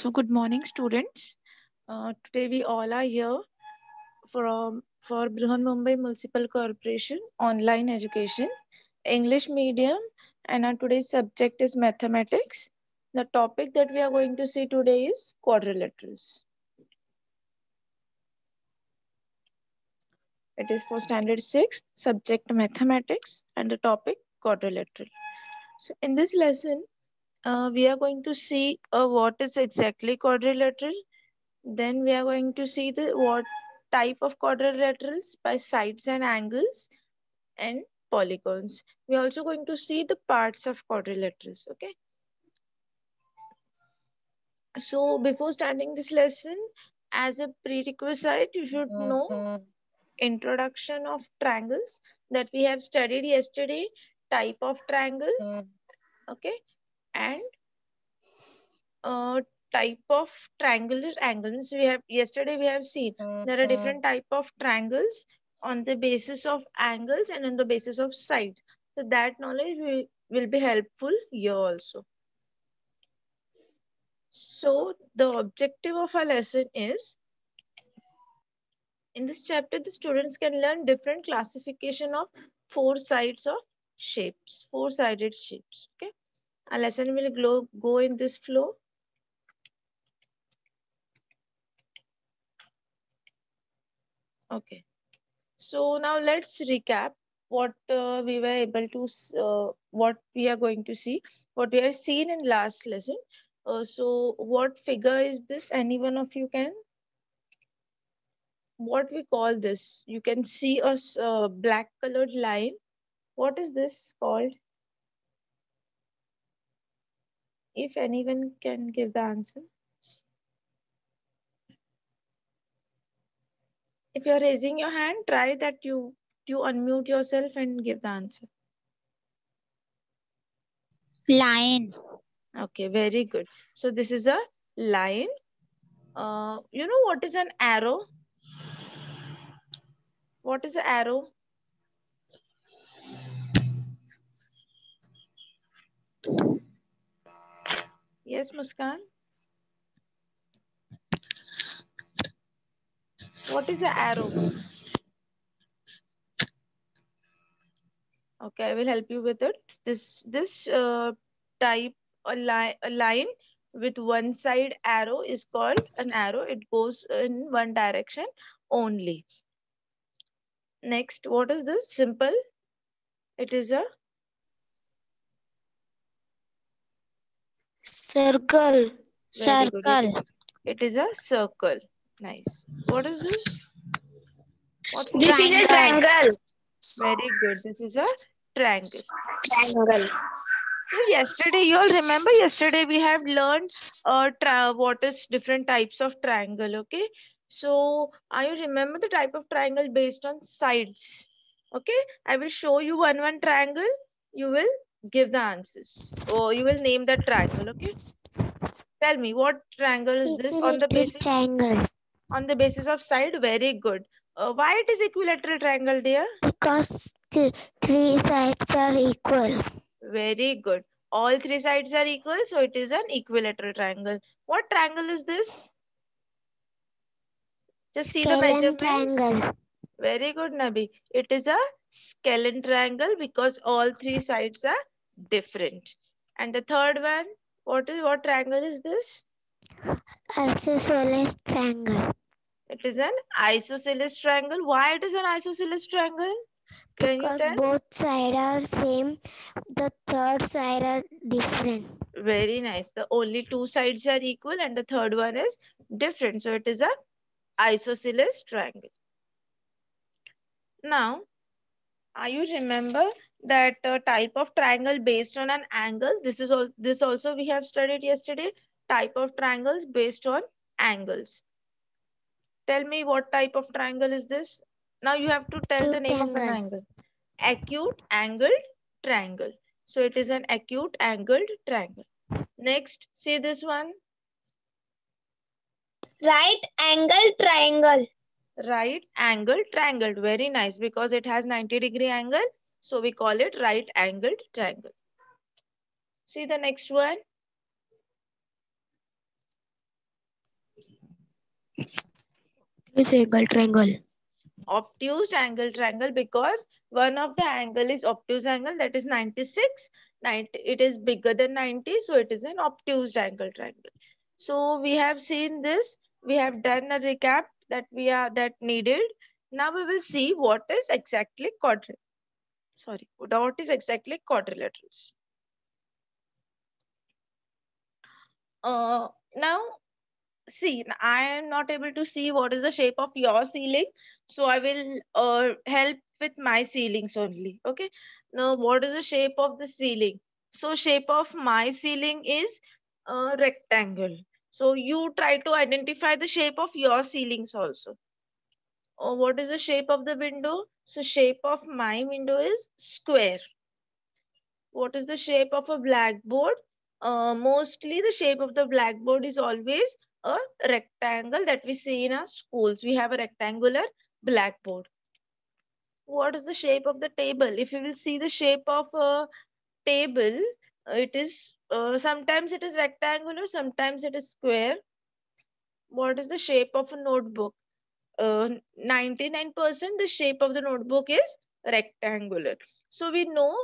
So good morning, students. Today we all are here for Brihan Mumbai Municipal Corporation online education, English medium, and our today's subject is mathematics. The topic that we are going to see today is quadrilaterals. It is for standard 6, subject mathematics, and the topic quadrilateral. So in this lesson, we are going to see what is exactly quadrilateral. Then we are going to see the what type of quadrilaterals by sides and angles and polygons. We are also going to see the parts of quadrilaterals. Okay. So before starting this lesson, as a prerequisite, you should know introduction of triangles that we have studied yesterday, type of triangles. Okay. And type of triangular angles we have seen there are different type of triangles on the basis of angles and on the basis of side, so that knowledge will be helpful here also. So the objective of our lesson is, in this chapter the students can learn different classification of four sides of shapes, four-sided shapes. Okay, our lesson will go in this flow. Okay. So now let's recap what we were able to, what we are going to see, what we have seen in last lesson. So what figure is this? Any one of you can? What we call this? You can see a black colored line. What is this called? If anyone can give the answer. If you are raising your hand, try that you unmute yourself and give the answer. Line. Okay, very good. So this is a line. You know what is an arrow? What is an arrow? Yes, Muskan. What is an arrow? Okay, I will help you with it. This type a line with one side arrow is called an arrow. It goes in one direction only. Next, what is this? Simple. It is a circle. very good. Circle. It is a circle. Nice. What is this? What This is a triangle. Very good. This is a triangle. Triangle. So yesterday, you all remember yesterday we have learned what is different types of triangle. Okay. So are you remember the type of triangle based on sides? Okay. I will show you one triangle. You will give the answers, or you will name that triangle. Okay. Tell me what triangle is this on the basis triangle. On the basis of side. Very good. Why it is equilateral triangle, dear? Because three sides are equal. Very good. All three sides are equal, so it is an equilateral triangle. What triangle is this? Just see the measurements. Triangle. Very good, Nabi. It is a scalene triangle because all three sides are different. And the third one, what triangle is this? Isosceles triangle. It is an isosceles triangle. Why it is an isosceles triangle? Can you Because tell? both sides are same, the third side are different. Very nice. The only two sides are equal and the third one is different. So it is a isosceles triangle. Now, you remember that type of triangle based on an angle? This also we have studied yesterday. Type of triangles based on angles. Tell me what type of triangle is this? Now you have to tell the name of an angle. Acute angled triangle. So it is an acute angled triangle. Next, see this one. Right angle triangle. Right angled triangle. Very nice, because it has 90-degree angle. So we call it right angled triangle. See the next one. obtuse angle triangle. Obtuse angle triangle, because one of the angle is obtuse angle, that is 96. 90, it is bigger than 90, so it is an obtuse angle triangle. So we have seen this, we have done a recap that needed. Now we will see what is exactly quadrilaterals. Now see, I am not able to see what is the shape of your ceiling, so I will help with my ceilings only. Okay, now what is the shape of the ceiling? So shape of my ceiling is a rectangle. So you try to identify the shape of your ceilings also. Or what is the shape of the window? So shape of my window is square. What is the shape of a blackboard? Mostly the shape of the blackboard is always a rectangle that we see in our schools. We have a rectangular blackboard. What is the shape of the table? If you will see the shape of a table, it is sometimes it is rectangular, sometimes it is square. What is the shape of a notebook? 99% the shape of the notebook is rectangular. So we know,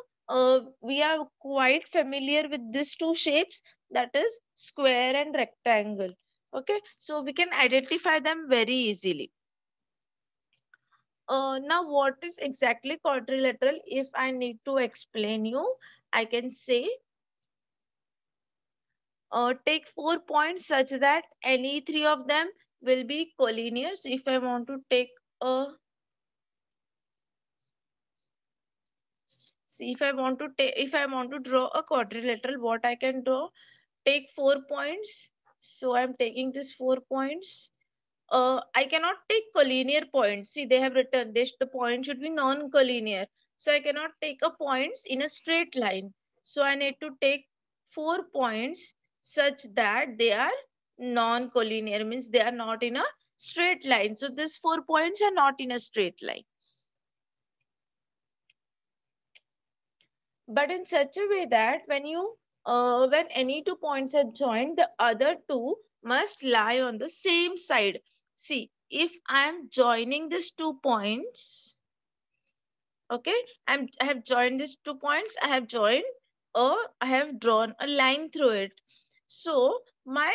we are quite familiar with these two shapes, that is square and rectangle. Okay, so we can identify them very easily. Now what is exactly quadrilateral? If I need to explain you, I can say, take 4 points such that any three of them will be collinear. So if I want to take a See, if I want to draw a quadrilateral, what I can draw, take 4 points. So I'm taking this 4 points. I cannot take collinear points. See, they have written this, the point should be non-collinear. So I cannot take a points in a straight line. So I need to take 4 points such that they are non-collinear, means they are not in a straight line. So these 4 points are not in a straight line, but in such a way that when any 2 points are joined, the other two must lie on the same side. See, if I am joining these 2 points, okay, I have joined these 2 points, I have drawn a line through it. So my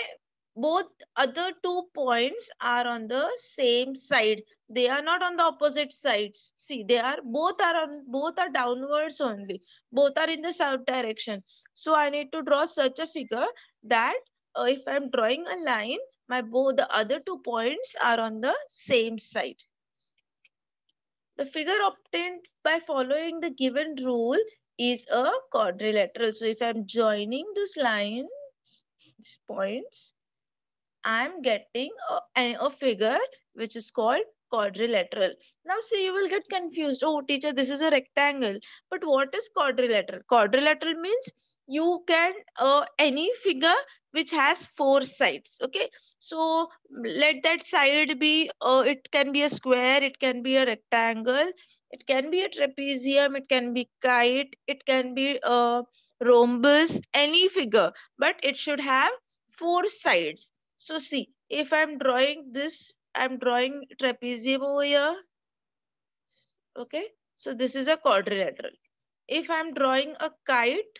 both other 2 points are on the same side. They are not on the opposite sides. See, both are downwards only. Both are in the south direction. So I need to draw such a figure that if I'm drawing a line, my both the other 2 points are on the same side. The figure obtained by following the given rule is a quadrilateral. So if I'm joining this line, these points, I'm getting a figure which is called quadrilateral. Now see, you will get confused. Oh teacher, this is a rectangle. But what is quadrilateral? Quadrilateral means you can any figure which has four sides. Okay, so let that side be, it can be a square, it can be a rectangle, it can be a trapezium, it can be kite, it can be a rhombus, any figure, but it should have four sides. So see, if I'm drawing this, I'm drawing trapezium over here. Okay, so this is a quadrilateral. If I'm drawing a kite,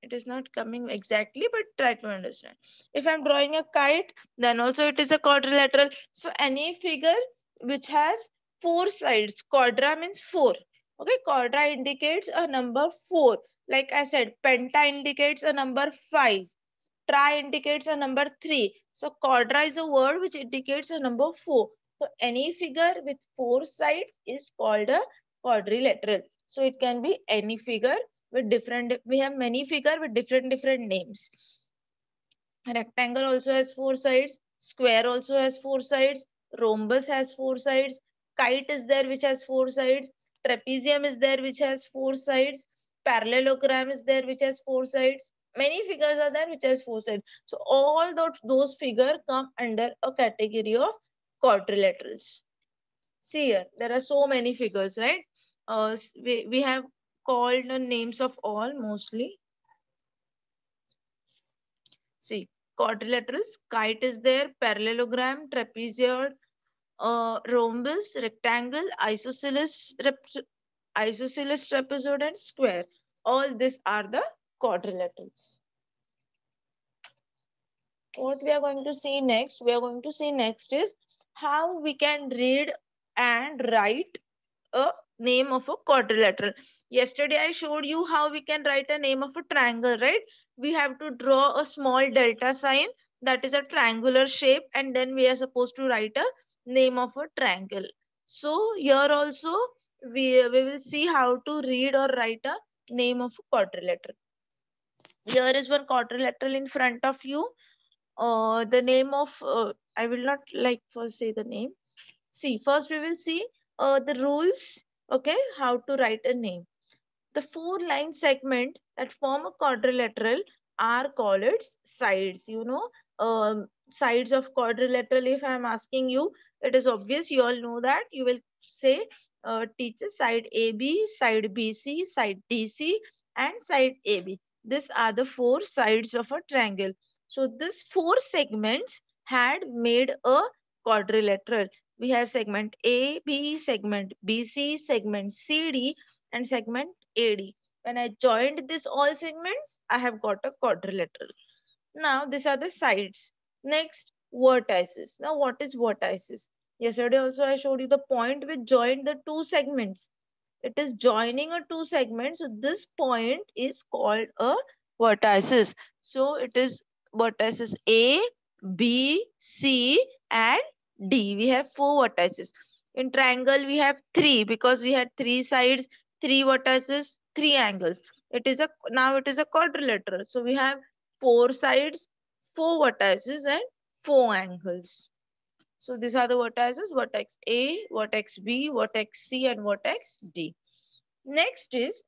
it is not coming exactly, but try to understand. If I'm drawing a kite, then also it is a quadrilateral. So any figure which has four sides, quadra means four. Okay, quadra indicates a number 4. Like I said, penta indicates a number 5. Tri indicates a number 3. So quadra is a word which indicates a number 4. So any figure with 4 sides is called a quadrilateral. So it can be any figure with we have many figure with different names. Rectangle also has 4 sides, square also has 4 sides, rhombus has 4 sides, kite is there which has 4 sides, trapezium is there which has 4 sides, parallelogram is there which has 4 sides. Many figures are there which has 4 sides. So all those figures come under a category of quadrilaterals. See here, there are so many figures, right? We have called the names of all mostly. See, quadrilaterals. Kite is there, parallelogram, trapezoid, rhombus, rectangle, isosceles trapezoid, and square. All these are the quadrilaterals. What we are going to see next? We are going to see next is how we can read and write a name of a quadrilateral. Yesterday I showed you how we can write a name of a triangle, right? We have to draw a small delta sign that is a triangular shape, and then we are supposed to write a name of a triangle. So here also we will see how to read or write a name of a quadrilateral. Here is one quadrilateral in front of you. The name of I will not like first say the name. See, first we will see the rules, okay, how to write a name. The four line segment that form a quadrilateral are called its sides. You know, sides of quadrilateral, if I am asking you, it is obvious, you all know that. You will say, teacher, side AB, side BC, side DC, and side AB. These are the four sides of a triangle. So, these four segments had made a quadrilateral. We have segment AB, segment BC, segment CD, and segment AD. When I joined this all segments, I have got a quadrilateral. Now, these are the sides. Next, vertices. Now, what is vertices? Yesterday also I showed you the point which joined the two segments. It is joining a two segments. So, this point is called a vertices. So, it is vertices A, B, C, and D. We have four vertices. In triangle, we have three because we had three sides, three vertices, three angles. Now it is a quadrilateral. So we have four sides, four vertices, and four angles. So these are the vertices: vertex A, vertex B, vertex C, and vertex D. Next is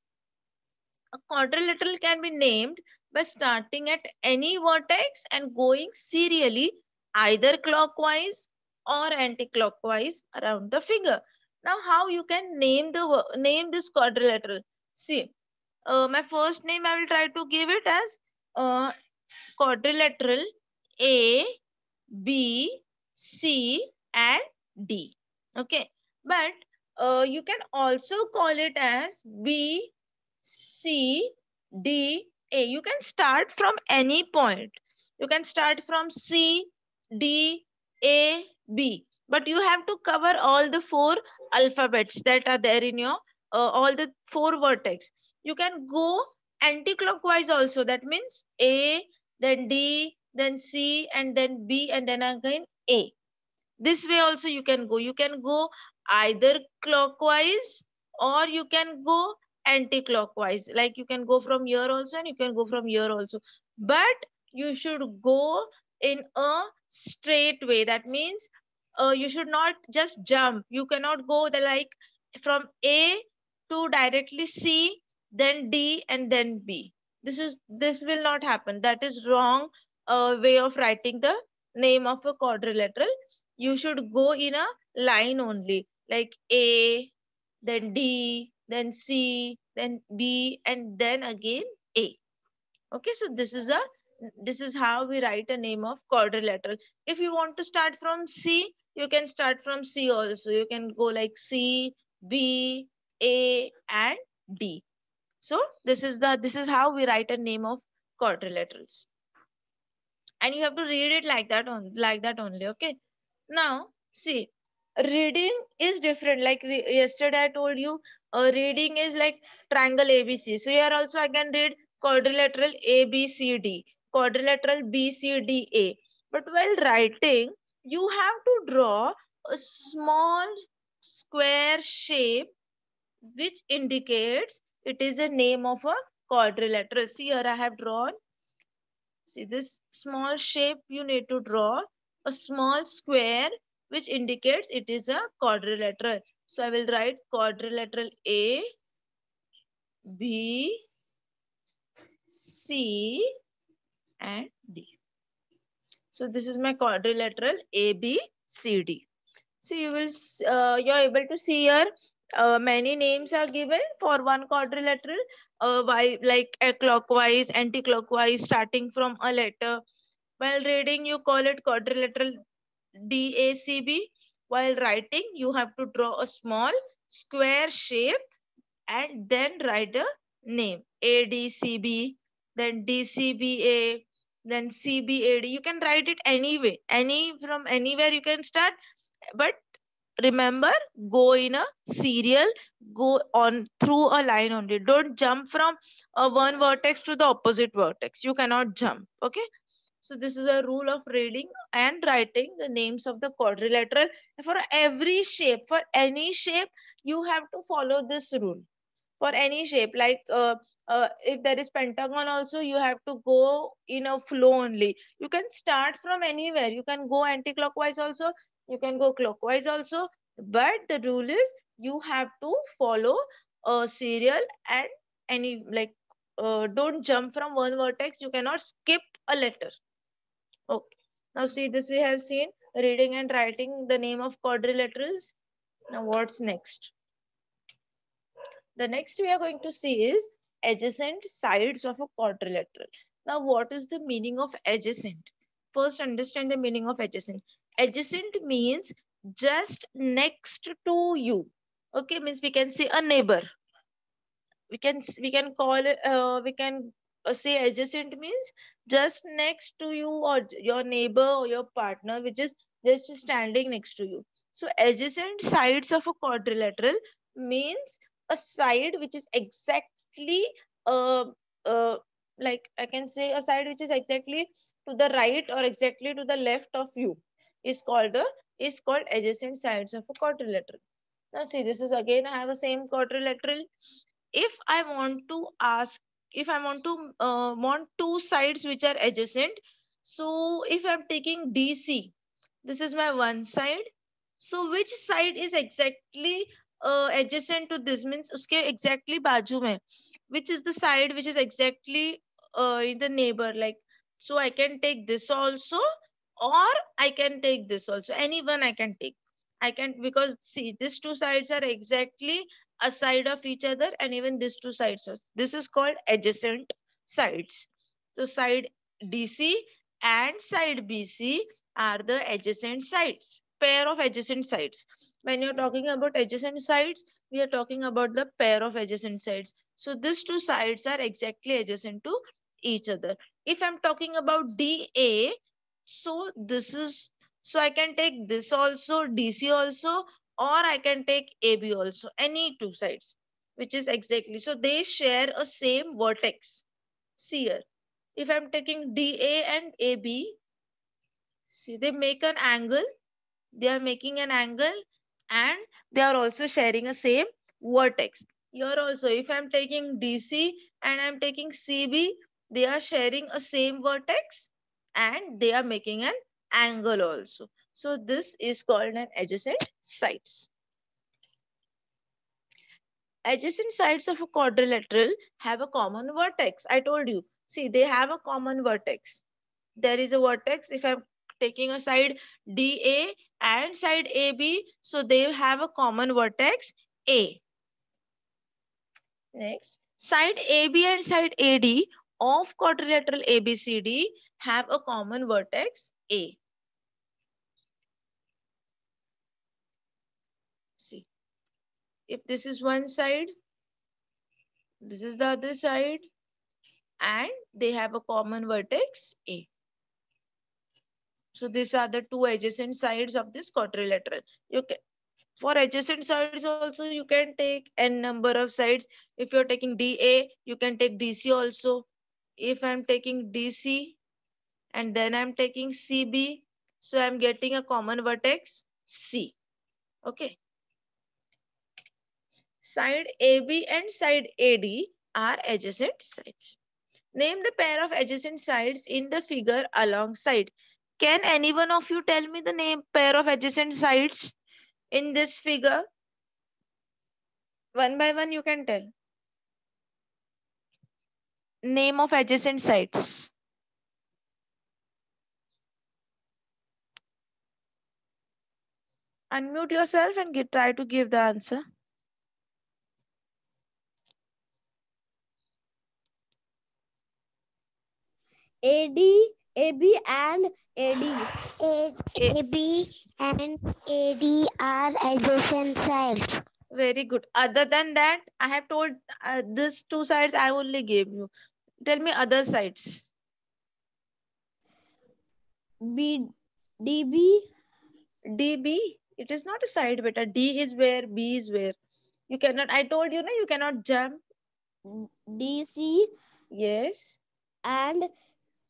a quadrilateral can be named by starting at any vertex and going serially either clockwise or anti-clockwise around the figure. Now, how you can name this quadrilateral? See, my first name I will try to give it as uh, quadrilateral A, B, C, and D. Okay, but you can also call it as B, C, D, A. You can start from any point. You can start from C, D, A, B. But you have to cover all the four alphabets that are there in your all the four vertex. You can go anti-clockwise also. That means A, then D, then C, and then B, and then again A. This way also you can go. You can go either clockwise or you can go anti-clockwise. Like you can go from here also and you can go from here also. But you should go in a straight way. That means you should not just jump. You cannot go like from A to directly C, then D, and then B. This will not happen. That is wrong way of writing the name of a quadrilateral. You should go in a line only, like A, then D, then C, then B, and then again A. Okay, so this is how we write a name of quadrilateral. If you want to start from C, you can start from C also. You can go like C, B, A, and D. So this is how we write a name of quadrilaterals. And you have to read it like that only. Okay. Now, see, reading is different. Like yesterday I told you, reading is like triangle ABC. So here also I can read quadrilateral ABCD, quadrilateral BCDA. But while writing, you have to draw a small square shape which indicates it is a name of a quadrilateral. See, here I have drawn. See this small shape you need to draw a small square which indicates it is a quadrilateral. So I will write quadrilateral A, B, C, and D. So this is my quadrilateral A, B, C, D. So you're able to see here many names are given for one quadrilateral. Why like clockwise, anti-clockwise, starting from a letter. While reading, you call it quadrilateral DACB. While writing, you have to draw a small square shape and then write a name. ADCB, then DCBA, then CBAD. You can write it anyway. From anywhere you can start. But remember, go in a serial, go on through a line only. Don't jump from one vertex to the opposite vertex. You cannot jump. Okay. So this is a rule of reading and writing the names of the quadrilateral. For every shape, for any shape, you have to follow this rule. For any shape, like if there is pentagon also, you have to go in a flow only. You can start from anywhere. You can go anti-clockwise also. You can go clockwise also. But the rule is you have to follow a serial and any like don't jump from one vertex. You cannot skip a letter. Okay. Now see this we have seen reading and writing the name of quadrilaterals. Now what's next? The next we are going to see is adjacent sides of a quadrilateral. Now what is the meaning of adjacent? First understand the meaning of adjacent. Adjacent means just next to you. Okay, means we can say a neighbor. We can call it we can say adjacent means just next to you or your neighbor or your partner which is just standing next to you. So adjacent sides of a quadrilateral means a side which is exactly uh, uh, like I can say a side which is exactly to the right or exactly to the left of you is called adjacent sides of a quadrilateral. Now see this is again I have a same quadrilateral. If I want to ask, if I want to want two sides which are adjacent, so if I'm taking DC, this is my one side. So which side is exactly adjacent to this means uske exactly बाजू में, which is the side which is exactly in the neighbor like. So I can take this also or I can take this also. Any one I can take. I can because see these two sides are exactly a side of each other and even these two sides. This is called adjacent sides. So side DC and side BC are the adjacent sides, pair of adjacent sides. When you're talking about adjacent sides, we are talking about the pair of adjacent sides. So these two sides are exactly adjacent to each other. If I'm talking about DA, so this is so I can take this also, DC also, or I can take AB also, any two sides, which is exactly. So they share a same vertex. See here, if I'm taking DA and AB, see they make an angle, they are making an angle and they are also sharing a same vertex. Here also, if I'm taking DC and I'm taking CB, they are sharing a same vertex and they are making an angle also. So this is called an adjacent sides. Adjacent sides of a quadrilateral have a common vertex. I told you. See, they have a common vertex. There is a vertex. If I'm taking a side DA and side AB, so they have a common vertex A. Next, side AB and side AD of quadrilateral ABCD have a common vertex A. See, if this is one side, this is the other side, and they have a common vertex A. So these are the two adjacent sides of this quadrilateral. You can, for adjacent sides also you can take n number of sides. If you're taking DA, you can take DC also. If I'm taking DC and then I'm taking CB, so I'm getting a common vertex C. Okay. Side AB and side AD are adjacent sides. Name the pair of adjacent sides in the figure alongside. Can any one of you tell me the name pair of adjacent sides in this figure? One by one you can tell. Name of adjacent sides. Unmute yourself and try to give the answer. AD AB and AD. AB and AD are adjacent sides. Very good. Other than that, I have told these two sides I only gave you. Tell me other sides. B, DB, DB. It is not a side, beta. D is where, B is where. You cannot, I told you, no, you cannot jump. DC Yes. and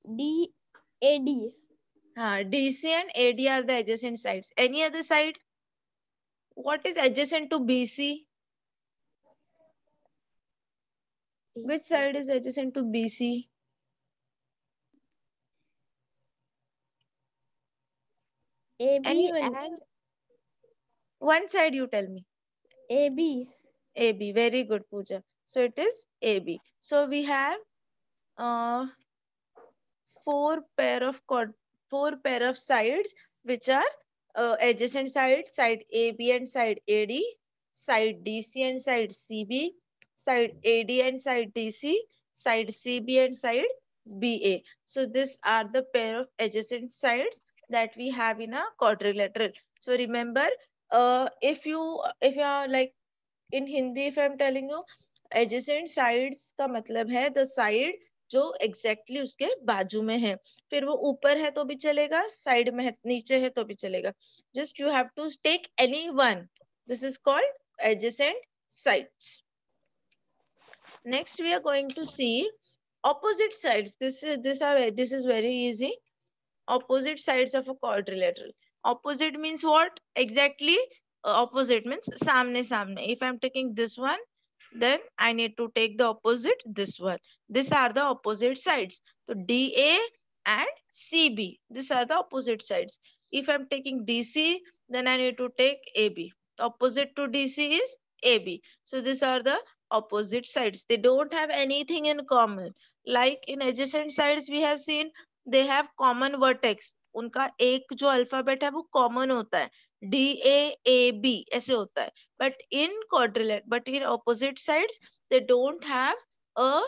DAD. DC and AD are the adjacent sides. Any other side? What is adjacent to BC? Which side is adjacent to BC? AB Anyone? and One side you tell me. AB. AB. Very good, Pooja. So it is AB. So we have uh, four pair of sides which are adjacent sides, side AB and side AD, side DC and side CB, side AD and side DC, side CB and side BA. So these are the pair of adjacent sides that we have in a quadrilateral. So remember, if you are like in Hindi, if I'm telling you, adjacent sides का मतलब है the side जो exactly उसके बाजू में है. फिर वो ऊपर है तो भी चलेगा, साइड में है, नीचे है तो भी चलेगा. Just you have to take any one. This is called adjacent sides. Next we are going to see opposite sides. This is very easy. Opposite sides of a quadrilateral. Opposite means what? Exactly opposite means samne samne. If I'm taking this one, then I need to take the opposite this one. These are the opposite sides. So DA and CB. These are the opposite sides. If I'm taking DC, then I need to take AB. Opposite to DC is AB. So these are the opposite sides. They don't have anything in common. Like in adjacent sides, we have seen they have common vertex. उनका एक जो alphabet है वो common होता है. DAAB ऐसे होता है. But in opposite sides, they don't have a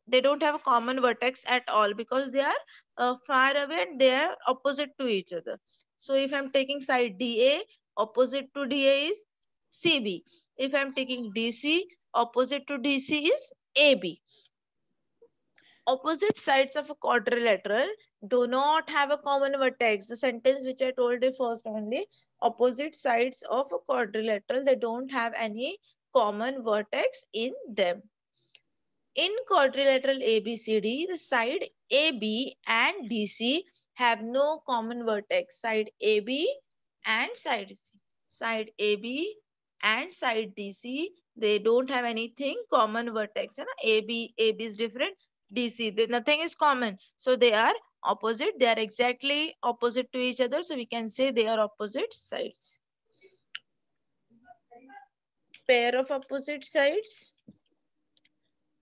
they don't have a common vertex at all because they are far away and they are opposite to each other. So if I'm taking side DA, opposite to DA is CB. If I'm taking DC, opposite to DC is AB. Opposite sides of a quadrilateral do not have a common vertex. The sentence which I told you first only, opposite sides of a quadrilateral, they don't have any common vertex in them. In quadrilateral ABCD, the side AB and DC have no common vertex. Side AB and side C. Side AB and side DC, they don't have anything common vertex. AB is different. DC, nothing is common. So they are opposite. They are exactly opposite to each other. So we can say they are opposite sides. Pair of opposite sides.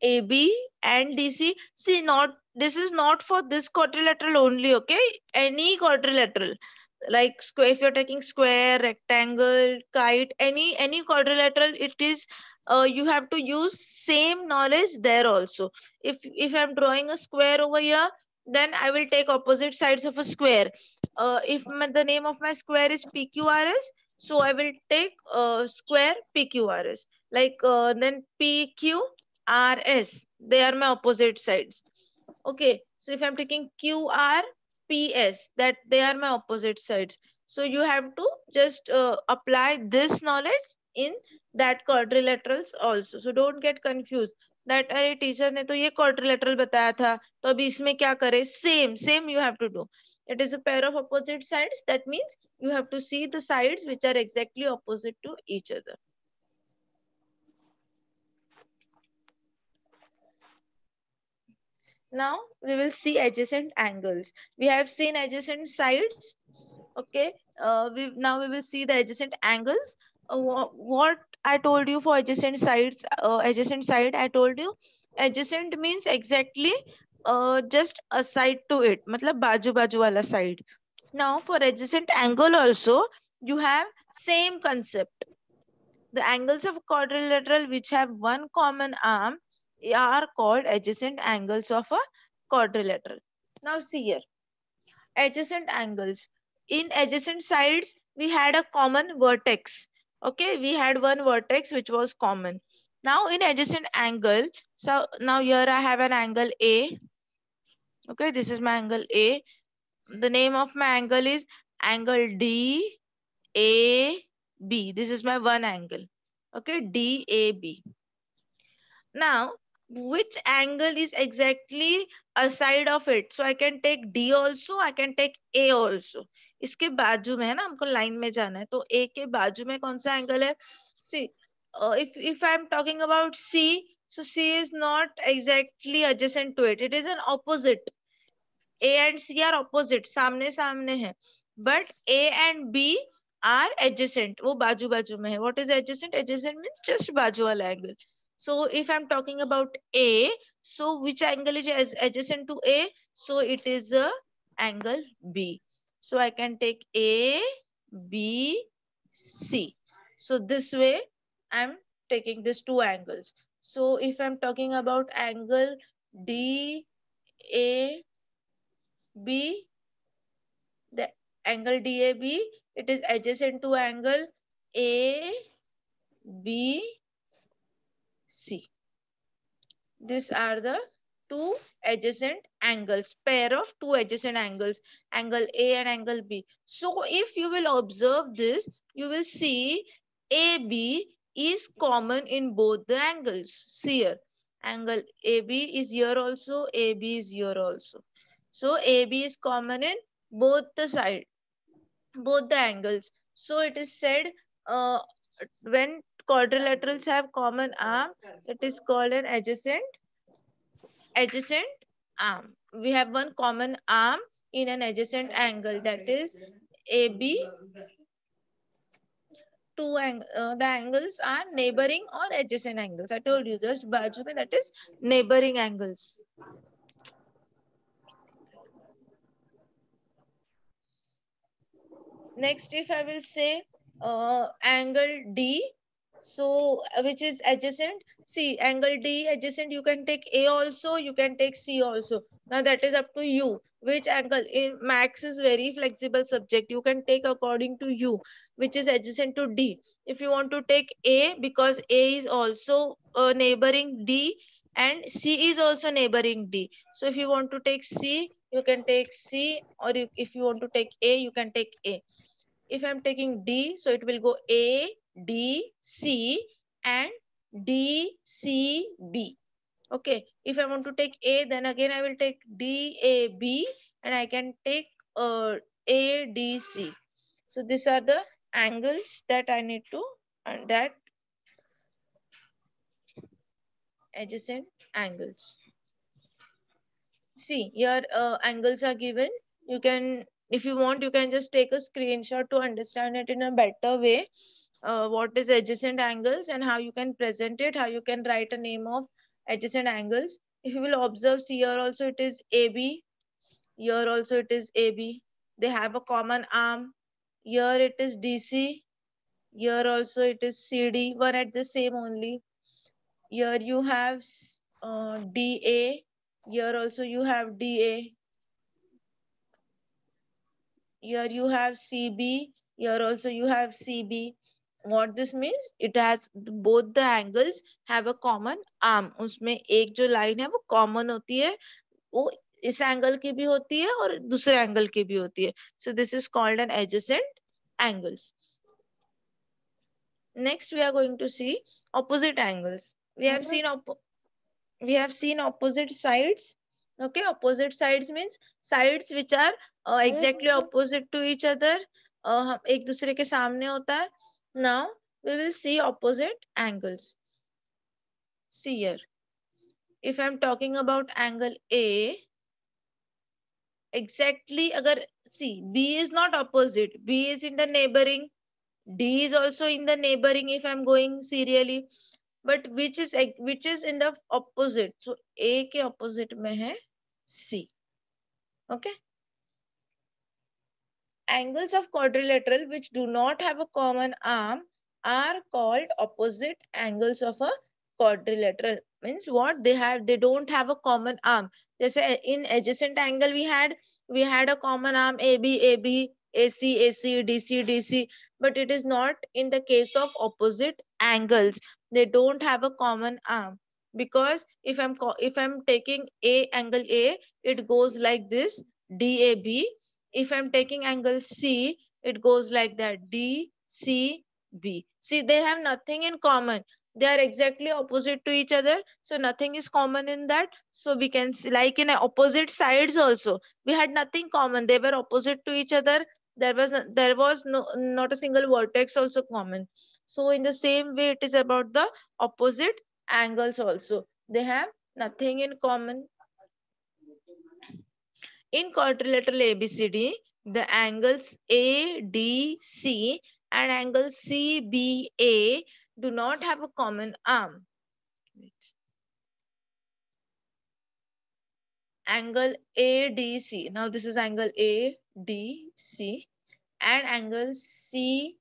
AB and DC. See, this is not for this quadrilateral only, okay? Any quadrilateral, like square, if you're taking square, rectangle, kite, any quadrilateral, it is you have to use same knowledge there also. If I'm drawing a square over here, then I will take opposite sides of a square. If the name of my square is PQRS, so I will take square PQRS. Like then PQ RS, they are my opposite sides. Okay, so if I'm taking QR, PS, that they are my opposite sides. So you have to just apply this knowledge in that quadrilaterals also. So don't get confused that अरे teacher ने तो ये quadrilateral बताया था तो अभी इसमें क्या करें. Same you have to do. It is a pair of opposite sides. That means you have to see the sides which are exactly opposite to each other. Now we will see adjacent angles. We have seen adjacent sides. Okay. Now we will see the adjacent angles. What I told you for adjacent sides, adjacent side, I told you adjacent means exactly just a side to it. मतलब बाजू बाजू वाला side. Now for adjacent angle also you have same concept. The angles of quadrilateral which have one common arm are called adjacent angles of a quadrilateral. Now see here, adjacent angles. In adjacent sides, we had a common vertex. Okay, we had one vertex which was common. Now in adjacent angle, so now here I have an angle A. Okay, this is my angle A. The name of my angle is angle DAB. This is my one angle. Okay, DAB. Now, which angle is exactly aside of it? So I can take D also, I can take A also. इसके बाजू में है ना, हमको line में जाना है, तो A के बाजू में कौन सा एंगल है? See, if I am talking about C, so C is not exactly adjacent to it. It is an opposite. A and C are opposite, सामने सामने है. But A and B are adjacent. वो बाजू बाजू में है. What is adjacent? Adjacent means just बाजू वाला angle. So if I'm talking about A, so which angle is adjacent to A? So it is a angle B. So I can take A, B, C. So this way I'm taking these two angles. So if I'm talking about angle D, A, B, the angle DAB, it is adjacent to angle ABC. These are the two adjacent angles, pair of two adjacent angles, angle A and angle B. So if you will observe this, you will see AB is common in both the angles. See here, angle AB is here also, AB is here also. So AB is common in both the side, both the angles. So it is said when quadrilaterals have common arm, it is called an adjacent arm. We have one common arm in an adjacent angle, that is AB. The angles are neighboring or adjacent angles. I told you just बाजू में, that is neighboring angles. Next, if I will say angle D, so which is adjacent. See, angle D adjacent, you can take A also, you can take C also. Now that is up to you. Which angle? In Max is very flexible subject. You can take according to you, which is adjacent to D. If you want to take A, because A is also neighboring D and C is also neighboring D. So if you want to take C, you can take C, or if you want to take A, you can take A. If I'm taking D, so it will go A, D, C and D, C, B. Okay. If I want to take A, then again I will take D, A, B and I can take A, D, C. So these are the angles that I need to, and that adjacent angles. See, here angles are given. You can, if you want, you can just take a screenshot to understand it in a better way. What is adjacent angles and how you can present it, how you can write a name of adjacent angles. If you will observe, see here also it is AB, here also it is AB. They have a common arm. Here it is DC, here also it is CD, one at the same only. Here you have DA, here also you have DA. Here you have CB, here also you have CB. What this means? It has both the angles have a common arm. उसमें एक जो line है वो common होती है, वो इस angle की भी होती है और दूसरे angle की भी होती है. So this is called an adjacent angles. Next we are going to see opposite angles. We have seen opposite sides. Okay, opposite sides means sides which are exactly opposite to each other. एक दूसरे के सामने होता है. Now we will see opposite angles. See here. If I am talking about angle A, exactly अगर see B is not opposite. B is in the neighboring. D is also in the neighboring if I am going serially. But which is in the opposite? So A के opposite में है C. Okay. Angles of quadrilateral which do not have a common arm are called opposite angles of a quadrilateral. means what they don't have a common arm. Just in adjacent angle we had a common arm AB, AC, DC, DC, but it is not in the case of opposite angles. They don't have a common arm, because if I'm taking a angle A, it goes like this, DAB. If I'm taking angle C, it goes like that, DCB. See, they have nothing in common. They are exactly opposite to each other, so nothing is common in that. So we can see, like in opposite sides also, we had nothing common. They were opposite to each other. There was no, not a single vertex also common. So in the same way, it is about the opposite angles also. They have nothing in common. In quadrilateral ABCD, the angles ADC and angle CBA do not have a common arm. Angle ADC. Now this is angle ADC and angle CBA.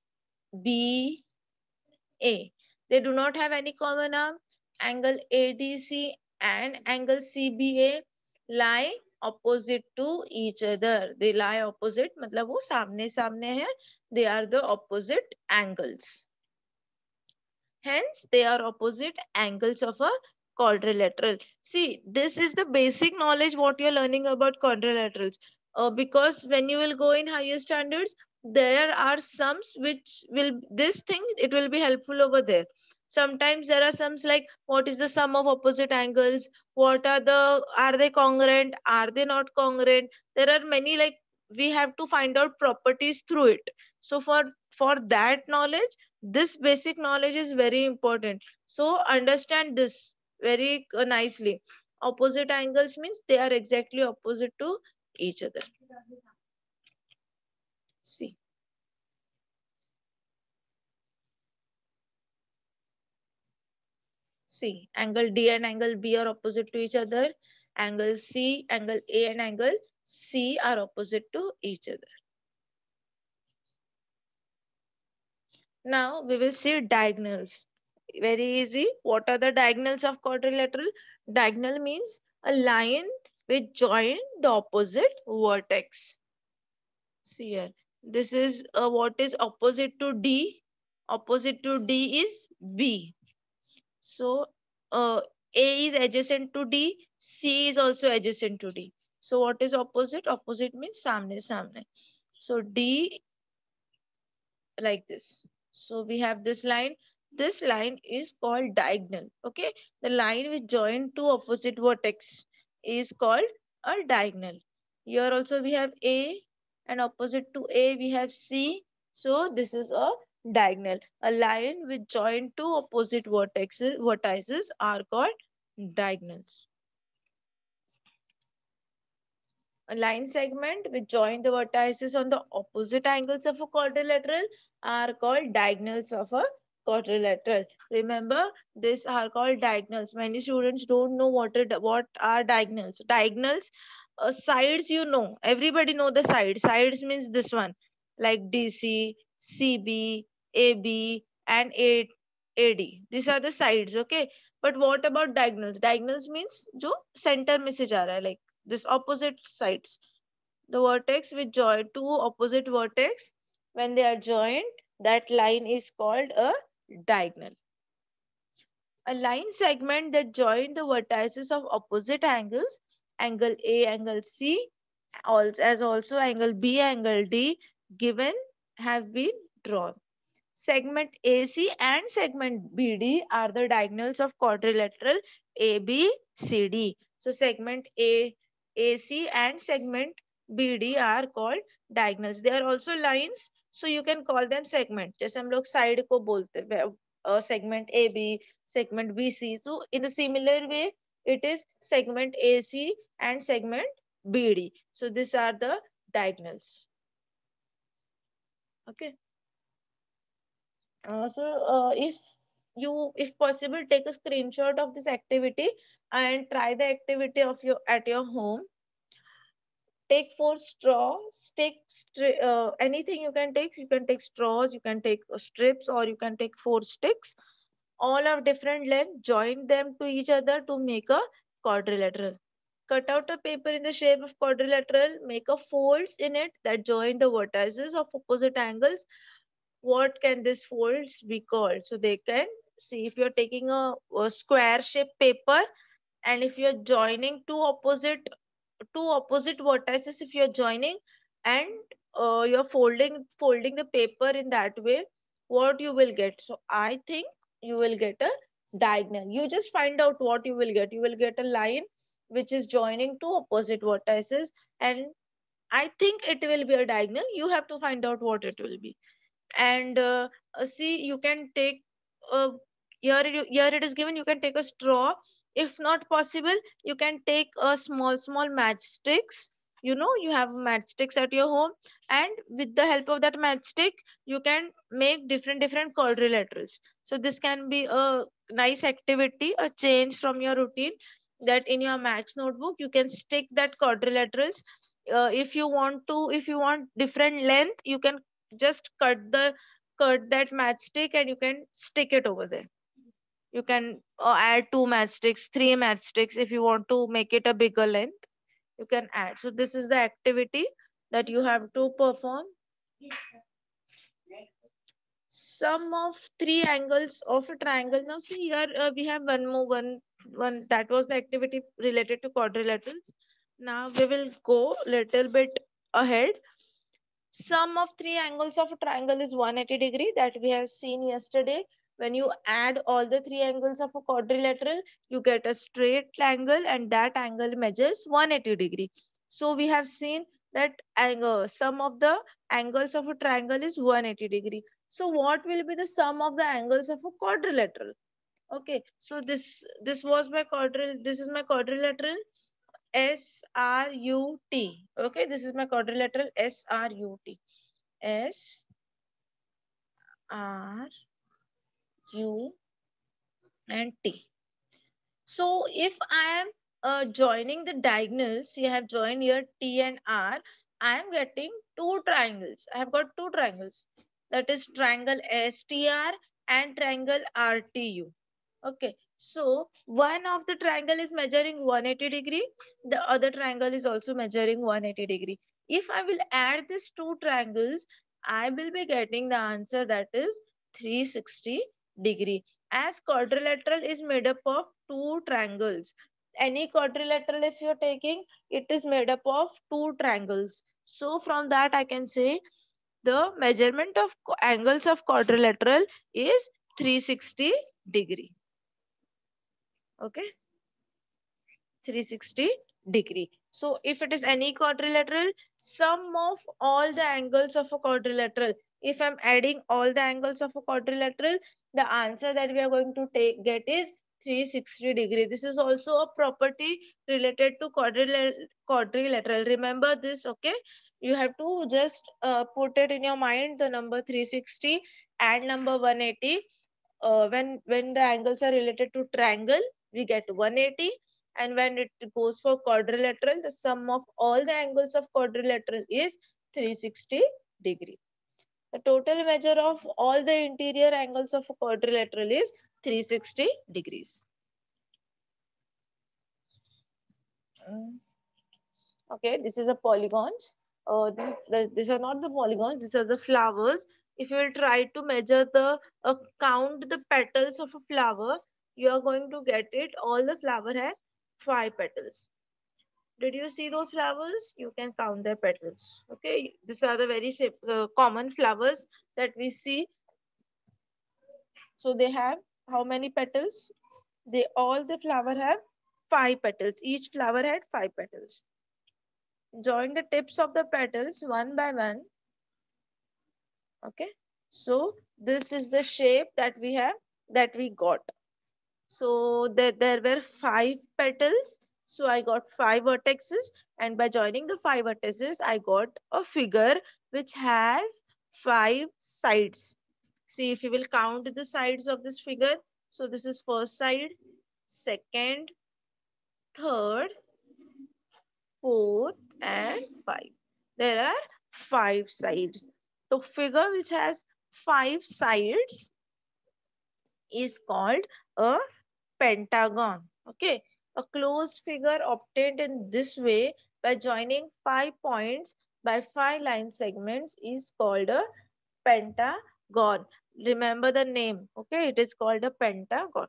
They do not have any common arm. Angle ADC and angle CBA lie opposite to each other. They lie opposite, मतलब वो सामने सामने है. They are the opposite angles. Hence, they are opposite angles of a quadrilateral. See, this is the basic knowledge what you're learning about quadrilaterals. Because when you will go in higher standards, there are sums which will, this thing, it will be helpful over there. Sometimes there are sums like what is the sum of opposite angles, are they congruent, are they not congruent? There are many, like we have to find out properties through it. So for that knowledge, this basic knowledge is very important. So understand this very nicely. Opposite angles means they are exactly opposite to each other. See. See, angle D and angle B are opposite to each other. Angle C, angle A and angle C are opposite to each other. Now we will see diagonals. Very easy. What are the diagonals of quadrilateral? Diagonal means a line which join the opposite vertex. See here. This is what is opposite to D. Opposite to D is B. So A is adjacent to D. C is also adjacent to D. So what is opposite? Opposite means samne samne. So D like this. So we have this line. This line is called diagonal. Okay. The line which join two opposite vertex is called a diagonal. Here also we have A, and opposite to A we have C. So this is a diagonal. A line which join two opposite vertices are called diagonals. A line segment which join the vertices on the opposite angles of a quadrilateral are called diagonals of a quadrilateral. Remember, these are called diagonals. Many students don't know what are diagonals. Diagonals, sides, you know. Everybody know the sides. Sides means this one, like DC, CB, AB, and AD. These are the sides, okay? But what about diagonals? Diagonals means जो center में से जा रहा है, like this opposite sides. The vertex which join two opposite vertex, when they are joined, that line is called a diagonal. A line segment that join the vertices of opposite angles, angle A, angle C, as also angle B, angle D, given have been drawn. Segment AC and segment BD are the diagonals of quadrilateral ABCD. So segment AC and segment BD are called diagonals. They are also lines, so you can call them segment. जैसे हम लोग side को बोलते हैं, segment AB, segment BC. So in a similar way, it is segment AC and segment BD. So these are the diagonals. Okay. If possible, take a screenshot of this activity and try the activity of at your home. Take 4 straws. Take anything you can take. You can take straws. You can take strips, or you can take 4 sticks. all of different length, join them to each other to make a quadrilateral. Cut out a paper in the shape of quadrilateral, make a folds in it that join the vertices of opposite angles. What can these folds be called? So they can see if you're taking a square shaped paper, and if you're joining two opposite vertices, if you're joining and you're folding the paper in that way, what you will get? So I think you will get a diagonal. You just find out what you will get. You will get a line which is joining two opposite vertices, and I think it will be a diagonal. You have to find out what it will be. And see, you can take uh, here it is given, you can take a straw. If not possible, you can take a small matchsticks. You have matchsticks at your home, and with the help of that matchstick, you can make different quadrilaterals. So this can be a nice activity, a change from your routine, that in your maths notebook you can stick that quadrilaterals. If you want different length, you can just cut that matchstick and you can stick it over there. You can add two matchsticks, three matchsticks. If you want to make it a bigger length, you can add. So this is the activity that you have to perform. Sum of three angles of a triangle. Now see here, we have one that was the activity related to quadrilaterals. Now we will go little bit ahead. Sum of three angles of a triangle is 180 degree, that we have seen yesterday. When you add all the three angles of a quadrilateral, you get a straight angle, and that angle measures 180 degree. So we have seen that angle, sum of the angles of a triangle is 180 degree. So what will be the sum of the angles of a quadrilateral? Okay, so this is my quadrilateral SRUT. Okay, this is my quadrilateral SRUT. SRU and T. So if I am joining the diagonals, you have joined here T and R, I am getting two triangles. I have got two triangles. That is triangle STR and triangle RTU. Okay. So one of the triangle is measuring 180 degree. The other triangle is also measuring 180 degree. If I will add these two triangles, I will be getting the answer, that is 360 degree. As quadrilateral is made up of two triangles. Any quadrilateral, if you're taking, it is made up of two triangles. So from that I can say the measurement of angles of quadrilateral is 360 degree. Okay, 360 degree. So if it is any quadrilateral, sum of all the angles of a quadrilateral, if I'm adding all the angles of a quadrilateral, the answer that we are going to get is 360 degree. This is also a property related to quadrilateral. Remember this, okay? You have to just put it in your mind, the number 360 and number 180. When the angles are related to triangle, we get 180, and when it goes for quadrilateral, the sum of all the angles of quadrilateral is 360 degree. The total measure of all the interior angles of a quadrilateral is 360 degrees. Okay, this is a polygons. These are not the polygons, these are the flowers. If you will try to measure count the petals of a flower, you are going to get it. All the flower has 5 petals. Did you see those flowers? You can count their petals. Okay, these are the very common flowers that we see. So they have how many petals? All the flower have 5 petals. Each flower had 5 petals. Join the tips of the petals one by one. Okay, so this is the shape that we got. So there were 5 petals. So I got 5 vertices, and by joining the 5 vertices, I got a figure which has 5 sides. See, if you will count the sides of this figure. So this is first side, second, third, fourth, and 5. There are 5 sides. So figure which has 5 sides is called a pentagon. Okay, a closed figure obtained in this way by joining 5 points by 5 line segments is called a pentagon. Remember the name. Okay, it is called a pentagon.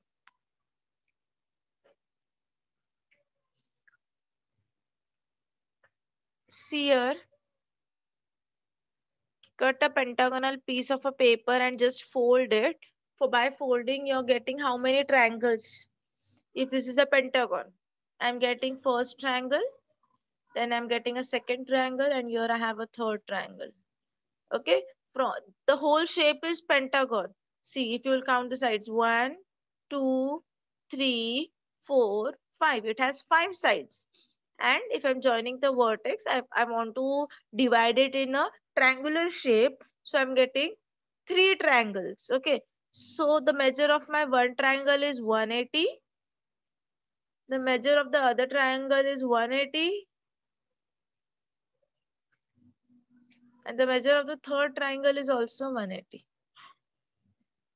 See here, cut a pentagonal piece of a paper and just fold it. For by folding, you're getting how many triangles? If this is a pentagon, I'm getting first triangle, then I'm getting a second triangle, and here I have a third triangle. Okay, from the whole shape is pentagon. See, if you will count the sides, 1, 2, 3, 4, 5. It has 5 sides. And if I'm joining the vertex, I want to divide it in a triangular shape. So I'm getting 3 triangles. Okay, so the measure of my one triangle is 180. The measure of the other triangle is 180. And the measure of the third triangle is also 180.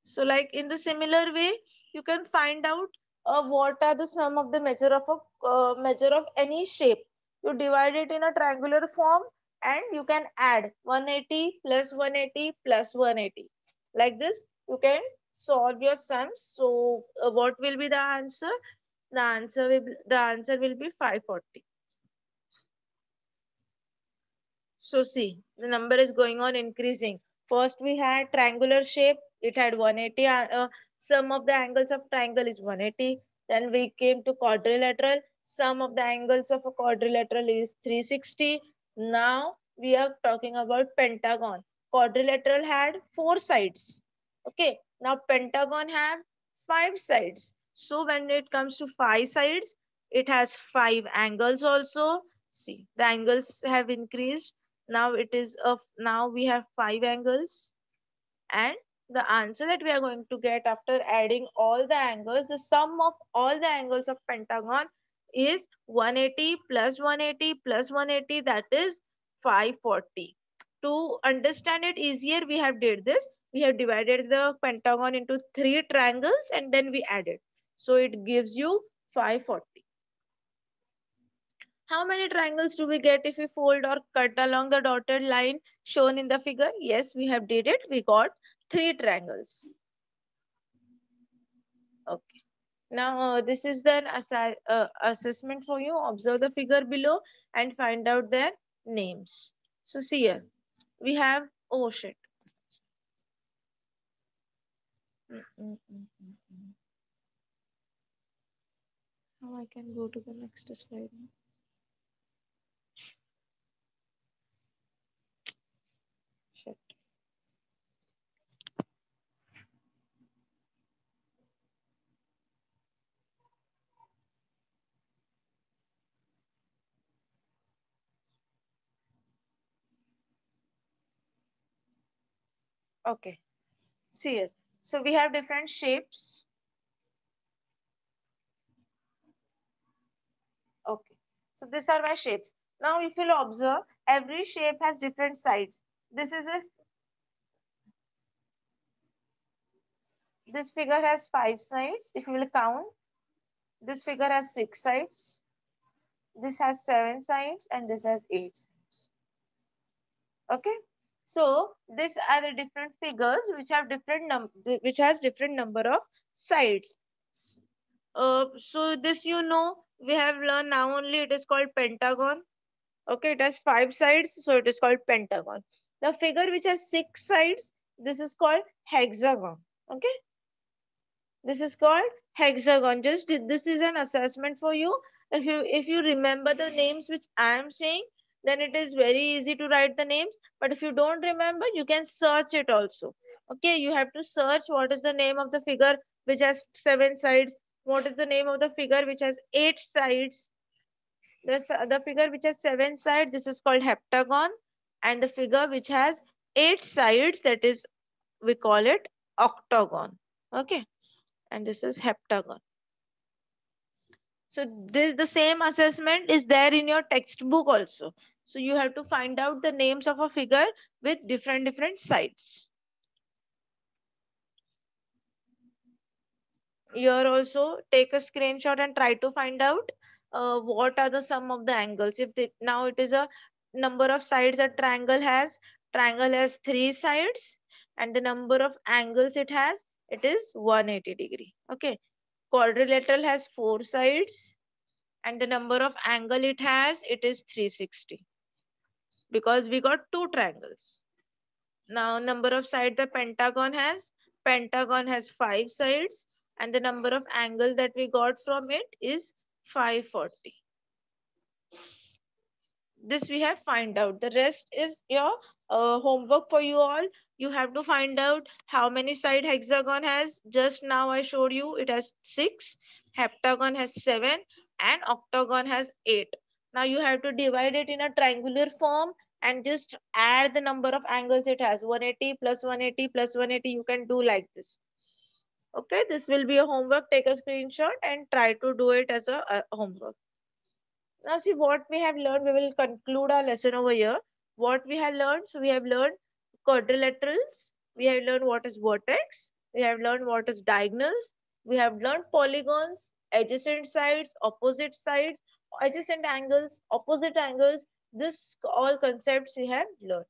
So like in the similar way, you can find out what are the sum of the measure of any shape. You divide it in a triangular form and you can add 180 plus 180 plus 180. Like this, you can solve your sums. So what will be the answer? The answer will be 540. So see, the number is going on increasing. First we had triangular shape, it had 180. Sum of the angles of triangle is 180. Then we came to quadrilateral. Sum of the angles of a quadrilateral is 360. Now we are talking about pentagon. Quadrilateral had 4 sides. Okay, now pentagon have 5 sides. So when it comes to 5 sides, it has 5 angles also. See, the angles have increased. Now it is of now we have 5 angles, and the answer that we are going to get after adding all the angles, the sum of all the angles of pentagon is 180 plus 180 plus 180, that is 540. To understand it easier, we have did this. We have divided the pentagon into 3 triangles and then we added. So it gives you 540. How many triangles do we get if we fold or cut along the dotted line shown in the figure? Yes, we have did it. We got 3 triangles. Okay. Now this is the assessment for you. Observe the figure below and find out their names. So see here, we have, oh shit. Now I can go to the next slide. Shit. Okay. See here. So we have different shapes. Okay. So these are my shapes. Now if you'll observe, every shape has different sides. This figure has 5 sides. If you will count, this figure has 6 sides. This has 7 sides and this has 8 sides. Okay. So these are the different figures which have different number of sides. So this we have learned now only. It is called pentagon. Okay, it has 5 sides, so it is called pentagon. The figure which has 6 sides, this is called hexagon. Okay, this is called hexagon. Just this is an assessment for you. If you remember the names which I am saying, then it is very easy to write the names. But if you don't remember, you can search it also. Okay, you have to search what is the name of the figure which has 7 sides. What is the name of the figure which has 8 sides? The figure which has 7 sides, this is called heptagon, and the figure which has 8 sides, that is, we call it octagon. Okay, and this is heptagon. So this the same assessment is there in your textbook also. So you have to find out the names of a figure with different sides. Here also take a screenshot and try to find out what are the sum of the angles. If now it is a number of sides a triangle has. Triangle has three sides, and the number of angles it has, it is 180 degree. Okay. Quadrilateral has four sides, and the number of angle it has, it is 360, because we got two triangles. Now number of sides the pentagon has five sides, and the number of angle that we got from it is 540. This we have find out. The rest is your homework for you all. You have to find out how many side hexagon has. Just now I showed you it has 6, heptagon has 7, and octagon has 8. Now you have to divide it in a triangular form and just add the number of angles it has. 180 plus 180 plus 180, you can do like this. Okay, this will be a homework. Take a screenshot and try to do it as a homework. Now see what we have learned. We will conclude our lesson over here. What we have learned. So we have learned quadrilaterals. We have learned what is vertex. We have learned what is diagonals. We have learned polygons, adjacent sides, adjacent angles, opposite angles. This all concepts we have learned.